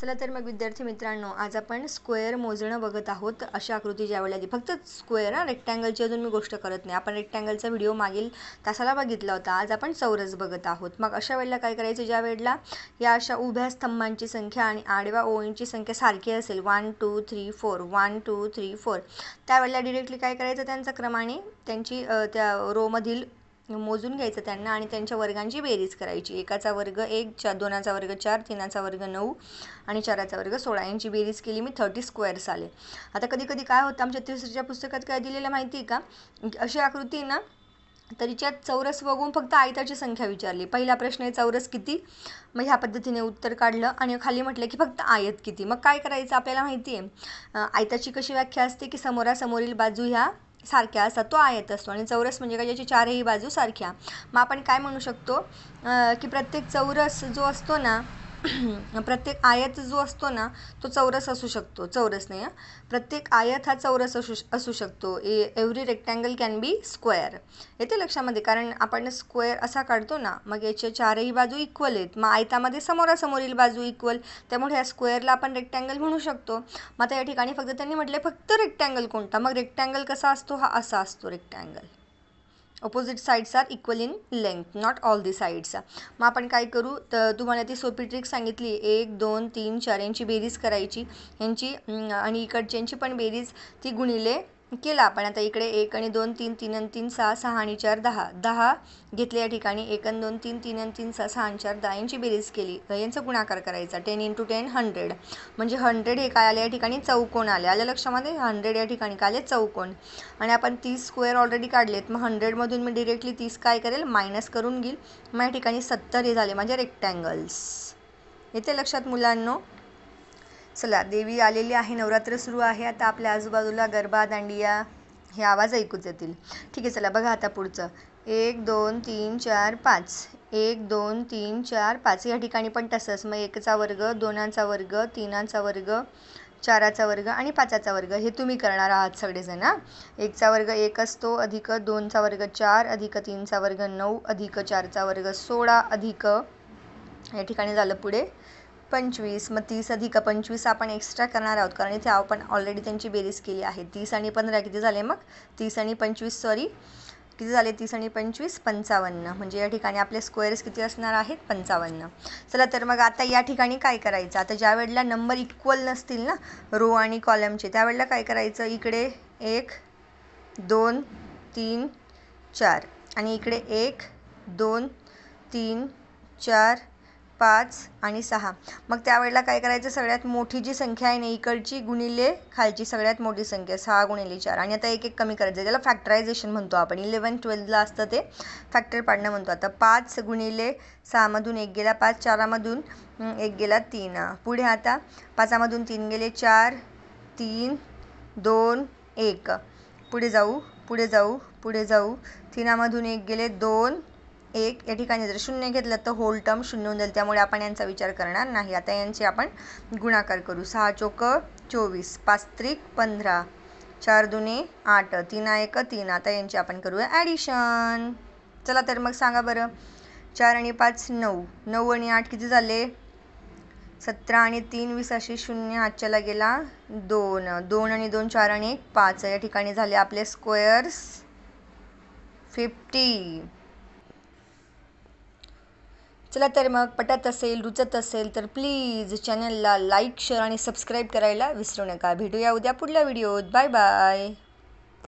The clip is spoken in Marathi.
चला तर मग विद्यार्थी मित्रांनो, आज आपण स्क्वेअर मोजणं बघत आहोत. अशा आकृती ज्या वेळेला फक्त स्क्वेअर रेक्टँगलची अजून मी गोष्ट करत नाही. आपण रेक्टँगलचा व्हिडिओ मागील तासाला बघितला होता. आज आपण चौरस बघत आहोत. मग अशा वेळेला काय करायचं, ज्या वेळेला या अशा उभ्या स्तंभांची संख्या आणि आडव्या ओळींची संख्या सारखी असेल 1 2 3 4 1 2 3 4, त्यावेळेला डिरेक्टली काय करायचं, त्यांचा क्रमाने त्यांची त्या रोमधील मोजून घ्यायचं त्यांना आणि त्यांच्या वर्गांची बेरीज करायची. एकाचा वर्ग 1, दोनाचा वर्ग 4, तीनाचा वर्ग 9 आणि चाराचा वर्ग 16 यांची बेरीज केली मी 30 स्क्वेअर्स आले. आता कधी कधी काय होतं, आमच्या तिसरीच्या पुस्तकात काय दिलेलं माहिती आहे का, अशी आकृती ना तरीच्यात चौरस बघून फक्त आयताची संख्या विचारली. पहिला प्रश्न आहे चौरस किती, मग ह्या पद्धतीने उत्तर काढलं आणि खाली म्हटलं की फक्त आयत किती. मग काय करायचं, आपल्याला माहिती आहे आयताची कशी व्याख्या असते की समोरासमोरील बाजू ह्या सारख्या असतात, तो आयत असतो. आणि चौरस म्हणजे काय, ज्याची चारही बाजू सारख्या. मग आपण काय म्हणू शकतो की प्रत्येक चौरस जो असतो ना प्रत्येक आयत जो असतो ना तो चौरस असू शकतो. चौरस नाही, प्रत्येक आयत हा चौरस असू शकतो. Every rectangle can be square. येते लक्षामध्ये, कारण आपण स्क्वेअर असा काढतो ना, मग याचे चारही बाजू इक्वल आहेत. मग आयतामध्ये समोरासमोरील बाजू इक्वल, त्यामुळे ह्या स्क्वेअरला आपण रेक्टँगल म्हणू शकतो. मग आता या ठिकाणी फक्त त्यांनी म्हटले फक्त रेक्टँगल कोणता. मग रेक्टँगल कसा असतो, हा असा असतो rectangle. Opposite sides are equal in length, not all the sides. मग आपण काय करू, तर तुम्हाला ती सोपी ट्रिक सांगितली. 1 2 3 4 यांची बेरीज करायची, यांची आणि इकडच्यांची पण बेरीज ती गुणिले केला आपण. आता इकडे 1 आणि 2 3, 3 आणि 3 6, 6 आणि 4 10, 10 घेतले या ठिकाणी. 1 आणि 2 3, 3 आणि 3 6, 6 आणि 4 10 यांची बेरीज केली. यांचा गुणाकार करायचा. 10 × 10 100, म्हणजे 100 हे काय आले या ठिकाणी, चौकोन आले. आल्या लक्षामध्ये, 100 या ठिकाणी काय आले, चौकोन. आणि आपण 30 स्क्वेअर ऑलरेडी काढलेत. मग 100मधून मी डिरेक्टली 30 काय करेल, मायनस करून घेईल. मग या ठिकाणी 70 हे झाले माझे रेक्टँगल्स. येते लक्षात मुलांनो. चला, देवी आलेली आहे, नवरात्र सुरू आहे. आता आपल्या आजूबाजूला गरबा, दांडिया हे आवाज ऐकूच येतील. ठीक आहे, चला बघा आता पुढचं. 1 2 3 4 5, 1 2 3 4 5 या ठिकाणी पण तसंच. मग 1चा वर्ग, 2चा वर्ग, 3चा वर्ग, 4चा वर्ग आणि 5चा वर्ग हे तुम्ही करणार आहात सगळेजण. 1चा वर्ग 1 असतो, अधिक 2चा वर्ग 4, अधिक 3चा वर्ग 9, अधिक 4चा वर्ग 16, अधिक या ठिकाणी झालं पुढे 25. मग 30 अधिक 25 आपण एक्स्ट्रा करणार आहोत, कारण इथे आपण ऑलरेडी त्यांची बेरीज केली आहे. 30 आणि 15 किती झाले, मग 30 आणि 25 किती झाले, 30 आणि 25 55. म्हणजे या ठिकाणी आपले स्क्वेअर्स किती असणार आहेत, 55. चला तर मग आता या ठिकाणी काय करायचं, आता ज्या वेळेला नंबर इक्वल नसतील ना रो आणि कॉलमचे, त्यावेळेला काय करायचं, इकडे 1 2 3 4 आणि इकडे 1 2 3 4 5 आणि 6. मग त्यावेळेला काय करायचं, सगळ्यात मोठी जी संख्या आहे ना इकडची गुणिले खालची सगळ्यात मोठी संख्या, 6 गुणिले 4. आणि आता एक एक कमी करायचं, त्याला फॅक्टरायझेशन म्हणतो आपण. 11 12ला असतं ते फॅक्टर पाडणं म्हणतो. आता 5 गुणिले 6मधून 1 गेला 5, 4मधून 1 गेला 3. पुढे आता 5मधून 3 गेले 4, 3 2 1. पुढे जाऊ पुढे जाऊ पुढे जाऊ, 3मधून 1 गेले 2 1. या ठिकाणी जर 0 घेतलं तर होल टर्म 0 होऊन जाईल, त्यामुळे आपण यांचा विचार करणार नाही. आता यांचे आपण गुणाकार करू. 6 चोक 24, 5 त्रिक 15, 4 दुने 8, 3 1 3. आता यांची आपण करूया ॲडिशन. चला तर मग सांगा बरं, 4 आणि 5 9, 9 आणि 8 किती झाले, 17 आणि 3 20, अशी 0 हातच्याला गेला 2, 2 आणि 2 4 आणि 1 5. या ठिकाणी झाले आपले स्क्वेअर्स 50. चला तर मग, पटत असेल, रुचत असेल तर प्लीज चॅनलला लाईक शेअर आणि सबस्क्राईब करायला विसरू नका. भेटूया उद्या पुढल्या व्हिडिओत. Bye bye.